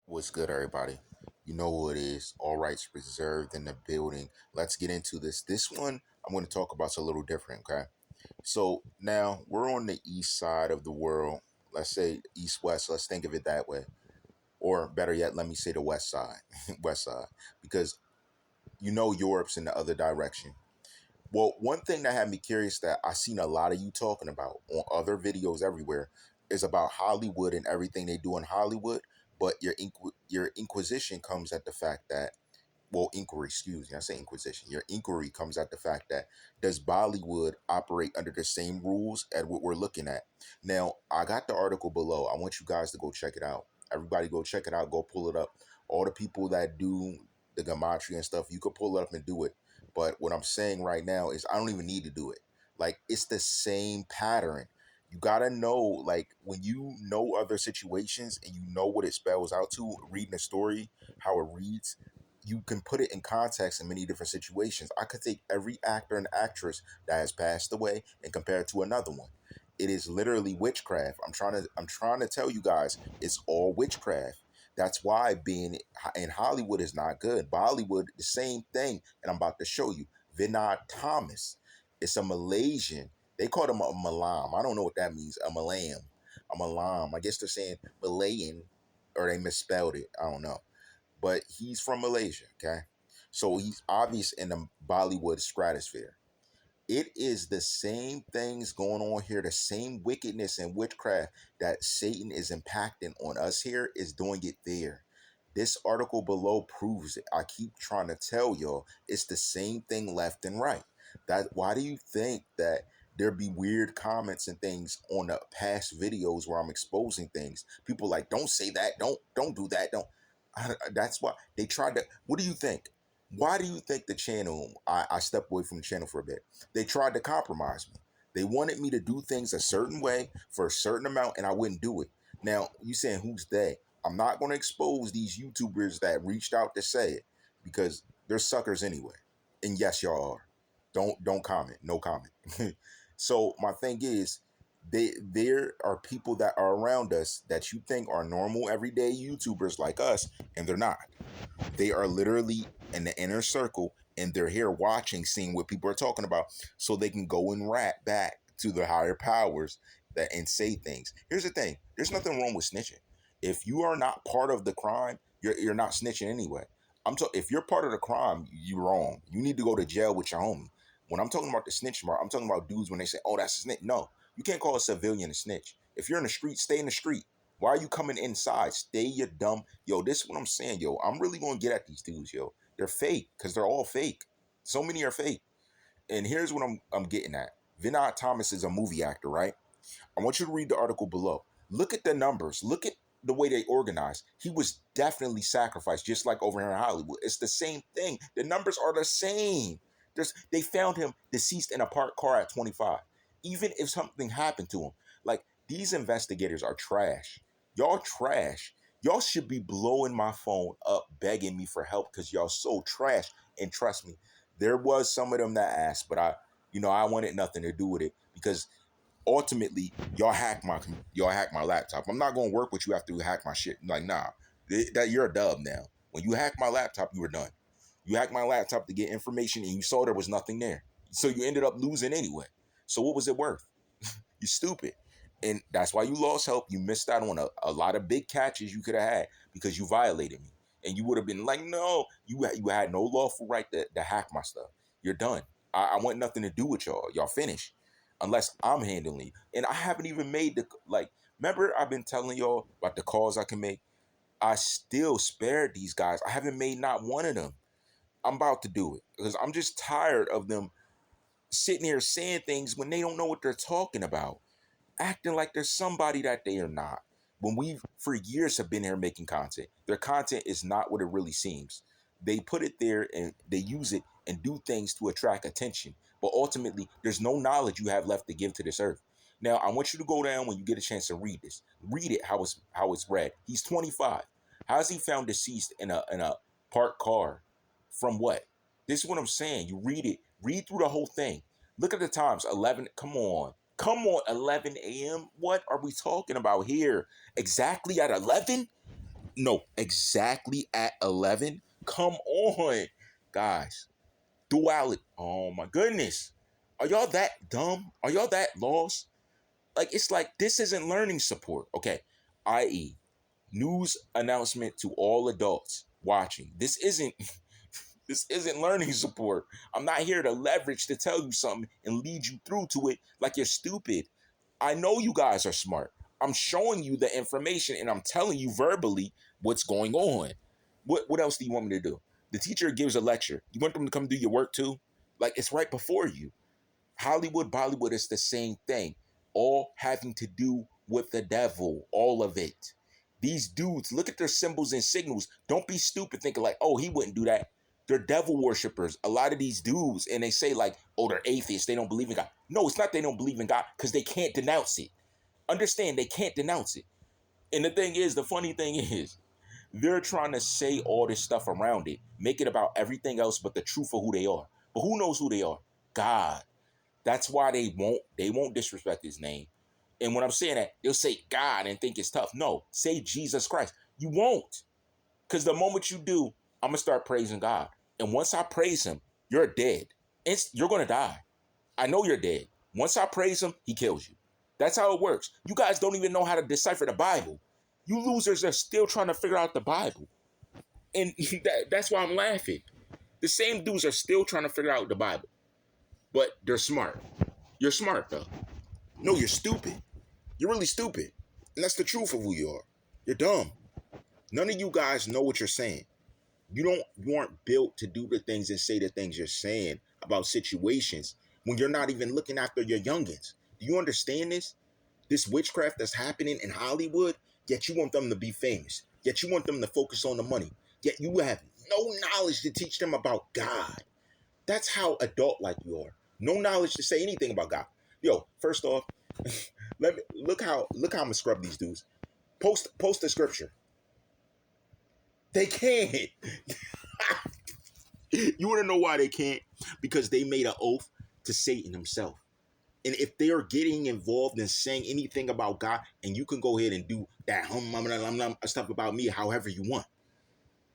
What's good, everybody? You know who it is. All rights reserved in the building. Let's get into this. This one I'm going to talk about is a little different, okay? So now we're on the east side of the world. Let's say east west. Let's think of it that way. Or better yet, let me say the west side, west side, because Europe's in the other direction. Well, one thing that had me curious that I seen a lot of you talking about on other videos everywhere is about Hollywood and everything they do in Hollywood. But your inquisition comes at the fact that, well, inquiry, excuse me, I say inquisition. Your inquiry comes at the fact that, does Bollywood operate under the same rules as what we're looking at? Now, I got the article below. I want you guys to go check it out. Everybody go check it out. Go pull it up. All the people that do the gematria and stuff, you could pull it up and do it. But what I'm saying right now is I don't even need to do it. Like, it's the same pattern. You gotta know, like, when you know other situations and you know what it spells out to, reading a story, how it reads, you can put it in context in many different situations. I could take every actor and actress that has passed away and compare it to another one. It is literally witchcraft. I'm trying to tell you guys, it's all witchcraft. That's why being in Hollywood is not good. Bollywood, the same thing, and I'm about to show you. Vinod Thomas, it's a Malaysian. They call him a Malam. I don't know what that means. A Malam, a Malam. I guess they're saying Malayan, or they misspelled it. I don't know, but he's from Malaysia, okay? So he's obvious in the Bollywood stratosphere. It is the same things going on here, the same wickedness and witchcraft that Satan is impacting on us here is doing it there. This article below proves it. I keep trying to tell y'all it's the same thing left and right. That why do you think that there be weird comments and things on the past videos where I'm exposing things? People like, don't say that, don't do that, don't. That's why they tried to. What do you think? Why do you think the channel? I stepped away from the channel for a bit. They tried to compromise me. They wanted me to do things a certain way for a certain amount, and I wouldn't do it. Now you saying who's they? I'm not going to expose these YouTubers that reached out to say it because they're suckers anyway. And yes, y'all are. Don't comment. No comment. So my thing is, there are people that are around us that you think are normal everyday YouTubers like us, and they're not. They are literally in the inner circle and they're here watching, seeing what people are talking about so they can go and rat back to the higher powers that and say things. Here's the thing. There's nothing wrong with snitching. If you are not part of the crime, you're not snitching anyway. If you're part of the crime, you're wrong. You need to go to jail with your homie. When I'm talking about the snitch mark, I'm talking about dudes when they say, "Oh, that's a snitch." No, you can't call a civilian a snitch. If you're in the street, stay in the street. Why are you coming inside? Stay your dumb. Yo, this is what I'm saying, yo. I'm really gonna get at these dudes, yo. They're fake, because they're all fake. So many are fake. And here's what I'm getting at. Vinod Thomas is a movie actor, right? I want you to read the article below. Look at the numbers. Look at the way they organize. He was definitely sacrificed, just like over here in Hollywood. It's the same thing. The numbers are the same. They found him deceased in a parked car at 25. Even if something happened to him, like, these investigators are trash. Y'all trash. Y'all should be blowing my phone up, begging me for help because y'all so trash. And trust me, there was some of them that asked, but I wanted nothing to do with it because ultimately y'all hack my laptop. I'm not gonna work with you after you hack my shit. Like, nah, that you're a dub now. When you hack my laptop, you were done. You hacked my laptop to get information and you saw there was nothing there. So you ended up losing anyway. So what was it worth? You stupid. And that's why you lost help. You missed out on a lot of big catches you could have had because you violated me. And you would have been like, no, you had no lawful right to hack my stuff. You're done. I want nothing to do with y'all. Y'all finished. Unless I'm handling it. And I haven't even made remember I've been telling y'all about the calls I can make? I still spared these guys. I haven't made not one of them. I'm about to do it because I'm just tired of them sitting here saying things when they don't know what they're talking about, acting like there's somebody that they are not. When we for years have been here making content, their content is not what it really seems. They put it there and they use it and do things to attract attention. But ultimately, there's no knowledge you have left to give to this earth. Now, I want you to go down when you get a chance to read this. Read it how it's read. He's 25. How's he found deceased in a parked car? From what? This is what I'm saying. You read it. Read through the whole thing. Look at the times. 11. Come on. Come on, 11 a.m. What are we talking about here? Exactly at 11? No, exactly at 11. Come on, guys. Duality. Oh my goodness. Are y'all that dumb? Are y'all that lost? Like, it's like this isn't learning support. Okay. I.e., news announcement to all adults watching. This isn't learning support. I'm not here to leverage to tell you something and lead you through to it like you're stupid. I know you guys are smart. I'm showing you the information and I'm telling you verbally what's going on. What else do you want me to do? The teacher gives a lecture. You want them to come do your work too? Like, it's right before you. Hollywood, Bollywood is the same thing. All having to do with the devil. All of it. These dudes, look at their symbols and signals. Don't be stupid thinking like, oh, he wouldn't do that. They're devil worshippers. A lot of these dudes, and they say like, oh, they're atheists. They don't believe in God. No, it's not they don't believe in God because they can't denounce it. Understand, they can't denounce it. And the thing is, the funny thing is, they're trying to say all this stuff around it, make it about everything else but the truth of who they are. But who knows who they are? God. That's why they won't disrespect his name. And when I'm saying that, they'll say God and think it's tough. No, say Jesus Christ. You won't. Because the moment you do, I'm going to start praising God. And once I praise him, you're dead. You're going to die. I know you're dead. Once I praise him, he kills you. That's how it works. You guys don't even know how to decipher the Bible. You losers are still trying to figure out the Bible. And that's why I'm laughing. The same dudes are still trying to figure out the Bible. But they're smart. You're smart, though. No, you're stupid. You're really stupid. And that's the truth of who you are. You're dumb. None of you guys know what you're saying. You aren't built to do the things and say the things you're saying about situations when you're not even looking after your youngins. Do you understand this? This witchcraft that's happening in Hollywood, yet you want them to be famous. Yet you want them to focus on the money. Yet you have no knowledge to teach them about God. That's how adult like you are. No knowledge to say anything about God. Yo, first off, look how I'm gonna scrub these dudes. Post the scripture. They can't. You want to know why they can't? Because they made an oath to Satan himself. And if they are getting involved in saying anything about God, and you can go ahead and do that stuff about me however you want.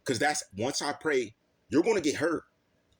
Because that's once I pray, you're going to get hurt.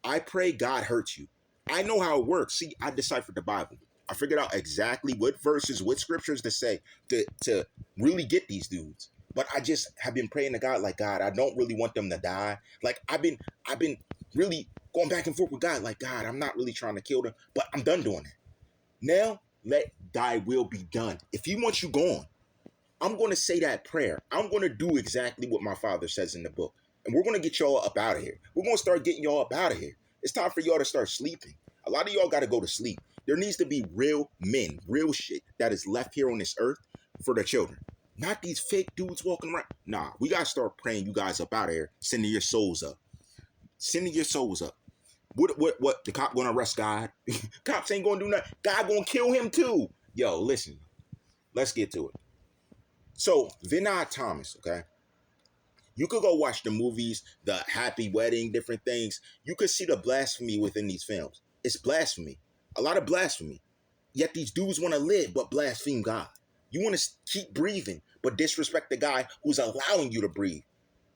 I pray God hurts you. I know how it works. See, I deciphered the Bible. I figured out exactly what verses, what scriptures to say to really get these dudes. But I just have been praying to God, like, God, I don't really want them to die. Like I've been really going back and forth with God, like, God, I'm not really trying to kill them, but I'm done doing it. Now let thy will be done. If he wants you gone, I'm going to say that prayer. I'm going to do exactly what my father says in the book. And we're going to get y'all up out of here. We're going to start getting y'all up out of here. It's time for y'all to start sleeping. A lot of y'all got to go to sleep. There needs to be real men, real shit that is left here on this earth for the children. Not these fake dudes walking around. Nah, we got to start praying you guys up out of here, sending your souls up. Sending your souls up. What? The cop going to arrest God? Cops ain't going to do nothing. God going to kill him too. Yo, listen. Let's get to it. So, Vinod Thomas, okay? You could go watch the movies, the happy wedding, different things. You could see the blasphemy within these films. It's blasphemy. A lot of blasphemy. Yet these dudes want to live but blaspheme God. You want to keep breathing but disrespect the guy who's allowing you to breathe.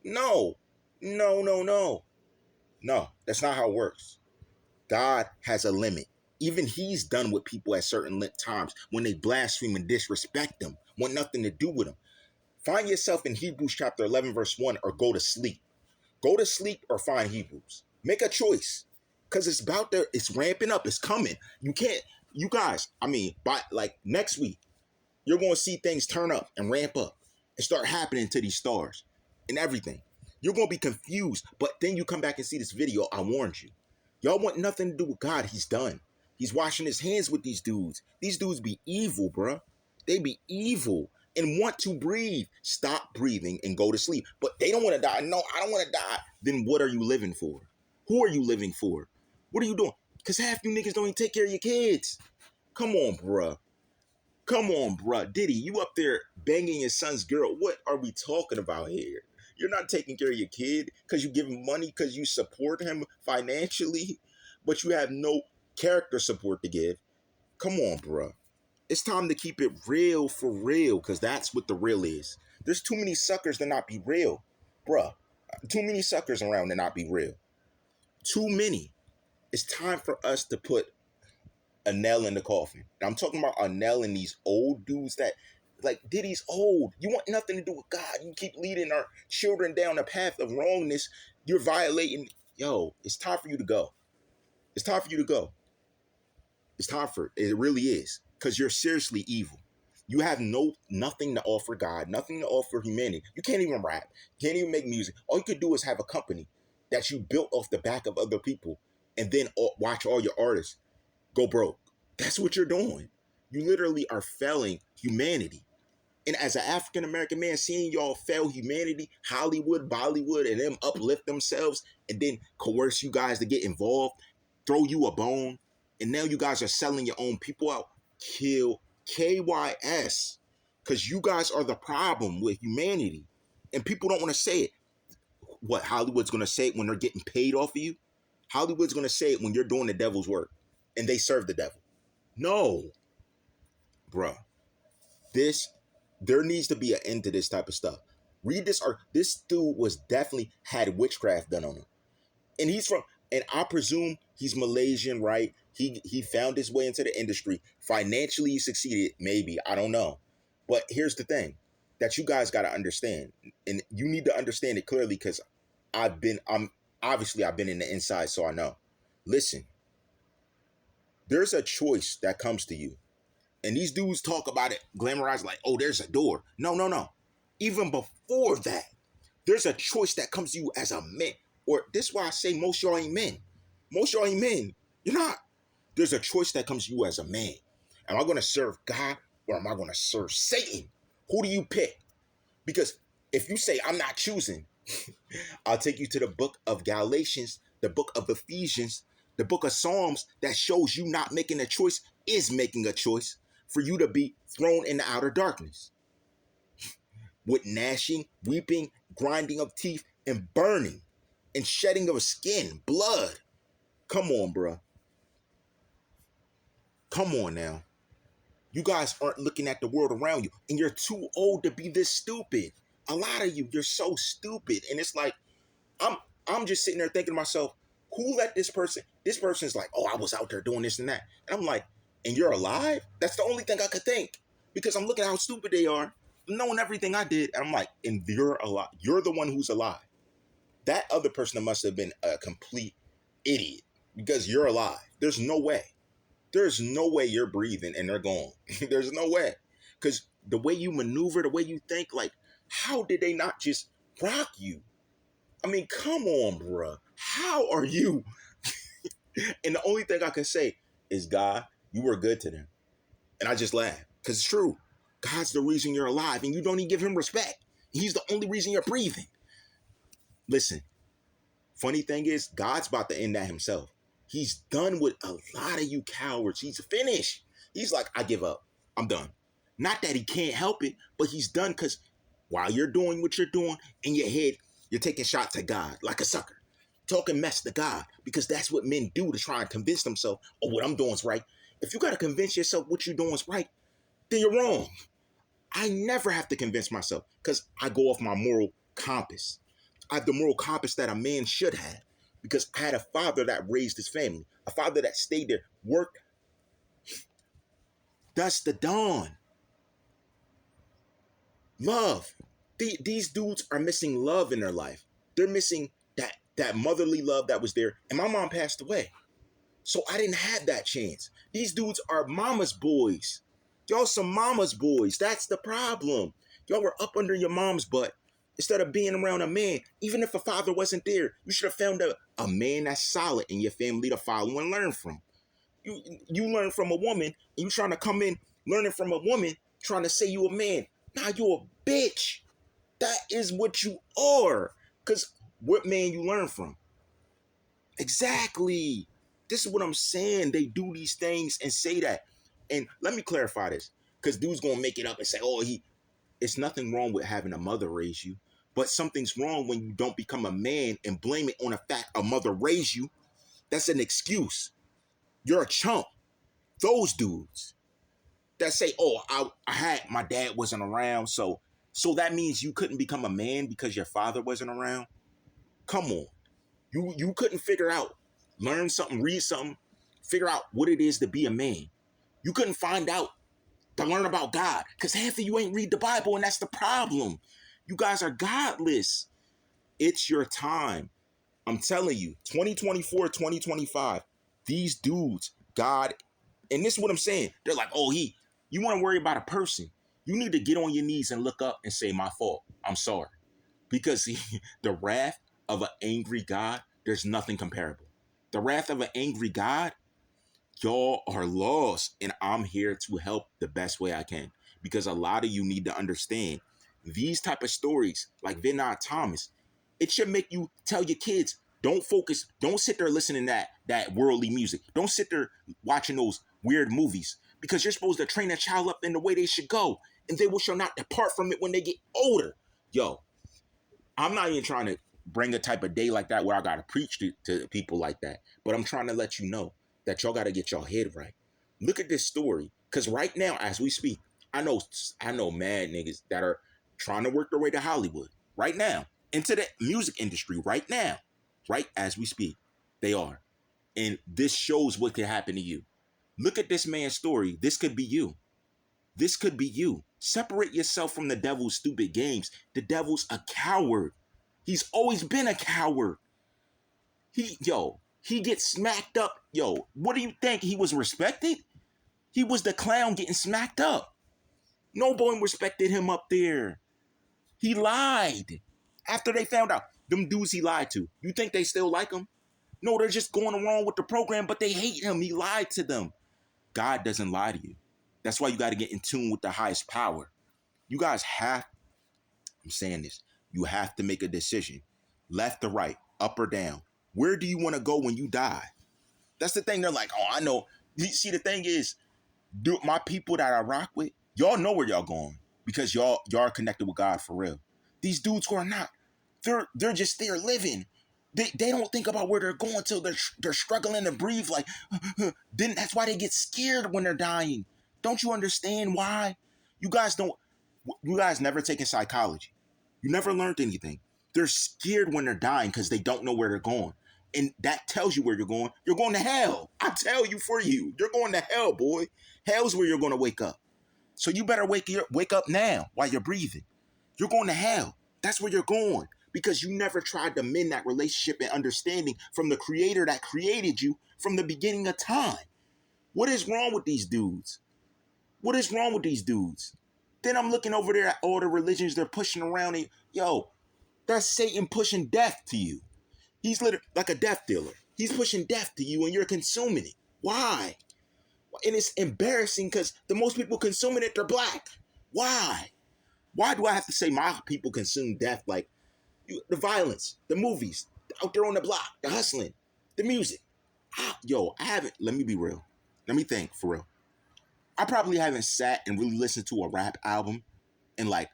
No. No, no, no. No, that's not how it works. God has a limit. Even he's done with people at certain times when they blaspheme and disrespect them, want nothing to do with them. Find yourself in Hebrews chapter 11, verse 1, or go to sleep. Go to sleep or find Hebrews. Make a choice. Because it's about there, it's ramping up, it's coming. You guys, I mean, by like next week, you're going to see things turn up and ramp up and start happening to these stars and everything. You're going to be confused, but then you come back and see this video. I warned you. Y'all want nothing to do with God. He's done. He's washing his hands with these dudes. These dudes be evil, bruh. They be evil and want to breathe. Stop breathing and go to sleep. But they don't want to die. No, I don't want to die. Then what are you living for? Who are you living for? What are you doing? Because half you niggas don't even take care of your kids. Come on, bruh. Come on, bruh. Diddy, you up there banging your son's girl. What are we talking about here? You're not taking care of your kid because you give him money because you support him financially, but you have no character support to give. Come on, bruh. It's time to keep it real for real because that's what the real is. There's too many suckers to not be real, bruh. Too many suckers around to not be real. Too many. It's time for us to put a nail in the coffin. And I'm talking about a nail in these old dudes that, like, Diddy's old. You want nothing to do with God. You keep leading our children down a path of wrongness. You're violating. Yo, it's time for you to go. It's time for you to go. It's time for it. It really is. Because you're seriously evil. You have nothing to offer God, nothing to offer humanity. You can't even rap. You can't even make music. All you could do is have a company that you built off the back of other people, and then watch all your artists go broke. That's what you're doing. You literally are failing humanity. And as an African American man, seeing y'all fail humanity, Hollywood, Bollywood, and them uplift themselves and then coerce you guys to get involved, throw you a bone, and now you guys are selling your own people out. Kill KYS. Because you guys are the problem with humanity. And people don't want to say it. What, Hollywood's going to say it when they're getting paid off of you? Hollywood's going to say it when you're doing the devil's work and they serve the devil. No, bruh. There needs to be an end to this type of stuff. Read this art. This dude was definitely had witchcraft done on him. And he's from, and I presume he's Malaysian, right? He found his way into the industry. Financially, he succeeded, maybe. I don't know. But here's the thing that you guys got to understand. And you need to understand it clearly because I've been in the inside, so I know. Listen, there's a choice that comes to you. And these dudes talk about it, glamorize like, oh, there's a door. No, no, no. Even before that, there's a choice that comes to you as a man. Or this is why I say most y'all ain't men. Most y'all ain't men. You're not. There's a choice that comes to you as a man. Am I going to serve God or am I going to serve Satan? Who do you pick? Because if you say, I'm not choosing, I'll take you to the book of Galatians, the book of Ephesians, the book of Psalms that shows you not making a choice is making a choice for you to be thrown in the outer darkness with gnashing, weeping, grinding of teeth, and burning and shedding of skin, blood. Come on, bro. Come on now. You guys aren't looking at the world around you, and you're too old to be this stupid. A lot of you're so stupid, and it's like I'm just sitting there thinking to myself, who let this person? This person's like, oh, I was out there doing this and that, and I'm like, and you're alive? That's the only thing I could think because I'm looking at how stupid they are, knowing everything I did, and I'm like, and you're alive. You're the one who's alive. That other person must have been a complete idiot because you're alive. There's no way. There's no way you're breathing and they're gone. There's no way. Because the way you maneuver, the way you think, like, how did they not just rock you? I mean, come on, bruh. How are you? And the only thing I can say is, God, you were good to them. And I just laugh because it's true. God's the reason you're alive and you don't even give him respect. He's the only reason you're breathing. Listen, funny thing is, God's about to end that himself. He's done with a lot of you cowards. He's finished. He's like, I give up. I'm done. Not that he can't help it, but he's done because while you're doing what you're doing in your head, you're taking shots at God like a sucker. Talking mess to God because that's what men do to try and convince themselves, oh, what I'm doing is right. If you got to convince yourself what you're doing is right, then you're wrong. I never have to convince myself because I go off my moral compass. I have the moral compass that a man should have because I had a father that raised his family, a father that stayed there, worked, dusk to dawn. Love. These dudes are missing love in their life. They're missing that motherly love that was there. And my mom passed away. So I didn't have that chance. These dudes are mama's boys. Y'all some mama's boys. That's the problem. Y'all were up under your mom's butt instead of being around a man. Even if a father wasn't there, you should have found a man that's solid in your family to follow and learn from. You learn from a woman, and you trying to come in learning from a woman, trying to say you a man. Nah, you a bitch. That is what you are. Because what man you learn from? Exactly. This is what I'm saying. They do these things and say that. And let me clarify this. Because dude's going to make it up and say, oh, it's nothing wrong with having a mother raise you. But something's wrong when you don't become a man and blame it on the fact a mother raised you. That's an excuse. You're a chump. Those dudes that say, oh, I had my dad wasn't around, so So that means you couldn't become a man because your father wasn't around? Come on. You couldn't figure out, learn something, read something, figure out what it is to be a man. You couldn't find out to learn about God because half of you ain't read the Bible, and that's the problem. You guys are godless. It's your time. I'm telling you, 2024, 2025, these dudes, God, and this is what I'm saying. They're like, oh, you want to worry about a person. You need to get on your knees and look up and say, my fault. I'm sorry. Because the wrath of an angry God, there's nothing comparable. The wrath of an angry God, y'all are lost, and I'm here to help the best way I can, because a lot of you need to understand these type of stories like Vinod Thomas. It should make you tell your kids, don't focus, don't sit there listening to that worldly music, don't sit there watching those weird movies, because you're supposed to train a child up in the way they should go, and they will shall not depart from it when they get older. Yo, I'm not even trying to bring a type of day like that where I got to preach to people like that. But I'm trying to let you know that y'all got to get your head right. Look at this story. Because right now, as we speak, I know mad niggas that are trying to work their way to Hollywood right now, into the music industry right now, right as we speak. They are. And this shows what could happen to you. Look at this man's story. This could be you. This could be you. Separate yourself from the devil's stupid games. The devil's a coward. He's always been a coward. He gets smacked up. Yo, what do you think? He was respected? He was the clown getting smacked up. No one respected him up there. He lied. After they found out, them dudes he lied to, you think they still like him? No, they're just going along with the program, but they hate him. He lied to them. God doesn't lie to you. That's why you got to get in tune with the highest power. You guys have, I'm saying this, you have to make a decision. Left or right, up or down. Where do you want to go when you die? That's the thing. They're like, oh, I know. You see, the thing is, my people that I rock with, y'all know where y'all going because y'all are connected with God for real. These dudes who are not, they're just there living. They don't think about where they're going till they're struggling to breathe. Like, then that's why they get scared when they're dying. Don't you understand why? You guys never taken psychology. You never learned anything. They're scared when they're dying because they don't know where they're going. And that tells you where you're going. You're going to hell. I tell you for you. You're going to hell, boy. Hell's where you're going to wake up. So you better wake up now while you're breathing. You're going to hell. That's where you're going. Because you never tried to mend that relationship and understanding from the creator that created you from the beginning of time. What is wrong with these dudes? What is wrong with these dudes? Then I'm looking over there at all the religions they're pushing around. And, yo, that's Satan pushing death to you. He's literally like a death dealer. He's pushing death to you and you're consuming it. Why? And it's embarrassing because the most people consuming it, they're black. Why? Why do I have to say my people consume death? Like the violence, the movies, out there on the block, the hustling, the music. Yo, I haven't, let me be real. Let me think for real. I probably haven't sat and really listened to a rap album in like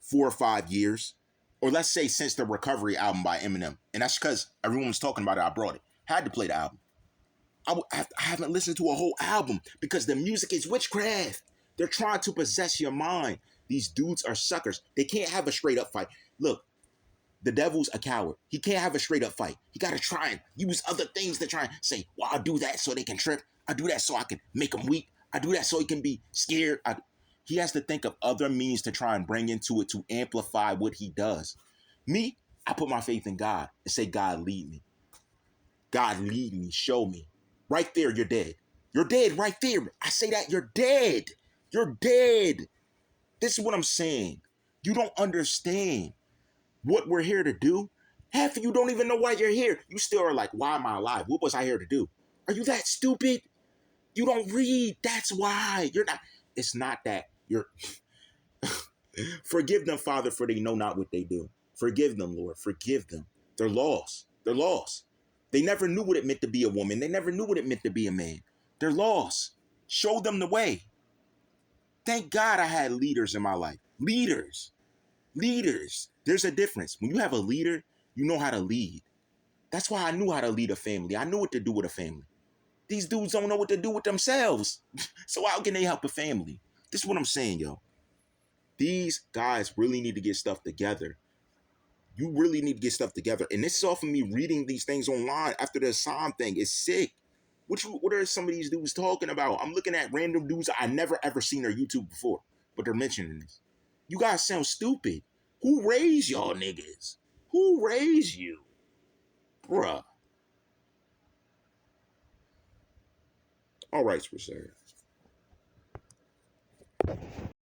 4 or 5 years. Or let's say since the Recovery album by Eminem. And that's because everyone was talking about it. I brought it. Had to play the album. I haven't listened to a whole album because the music is witchcraft. They're trying to possess your mind. These dudes are suckers. They can't have a straight up fight. Look, the devil's a coward. He can't have a straight up fight. He got to try and use other things to try and say, well, I'll do that so they can trip. I do that so I can make them weak. I do that so he can be scared. He has to think of other means to try and bring into it to amplify what he does. Me, I put my faith in God and say, God, lead me. God, lead me. Show me. Right there, you're dead. You're dead right there. I say that, you're dead. You're dead. This is what I'm saying. You don't understand what we're here to do. Half of you don't even know why you're here. You still are like, why am I alive? What was I here to do? Are you that stupid? You don't read. That's why. You're not. It's not that. You're. Forgive them, Father, for they know not what they do. Forgive them, Lord. Forgive them. They're lost. They're lost. They never knew what it meant to be a woman. They never knew what it meant to be a man. They're lost. Show them the way. Thank God I had leaders in my life. Leaders. Leaders. There's a difference. When you have a leader, you know how to lead. That's why I knew how to lead a family. I knew what to do with a family. These dudes don't know what to do with themselves. So how can they help a family? This is what I'm saying, yo. these guys really need to get stuff together. You really need to get stuff together. And this is off of me reading these things online after the Assam thing. It's sick. What are some of these dudes talking about? I'm looking at random dudes I never ever seen their YouTube before, but they're mentioning this. You guys sound stupid. Who raised y'all niggas? Who raised you? Bruh. All rights reserved.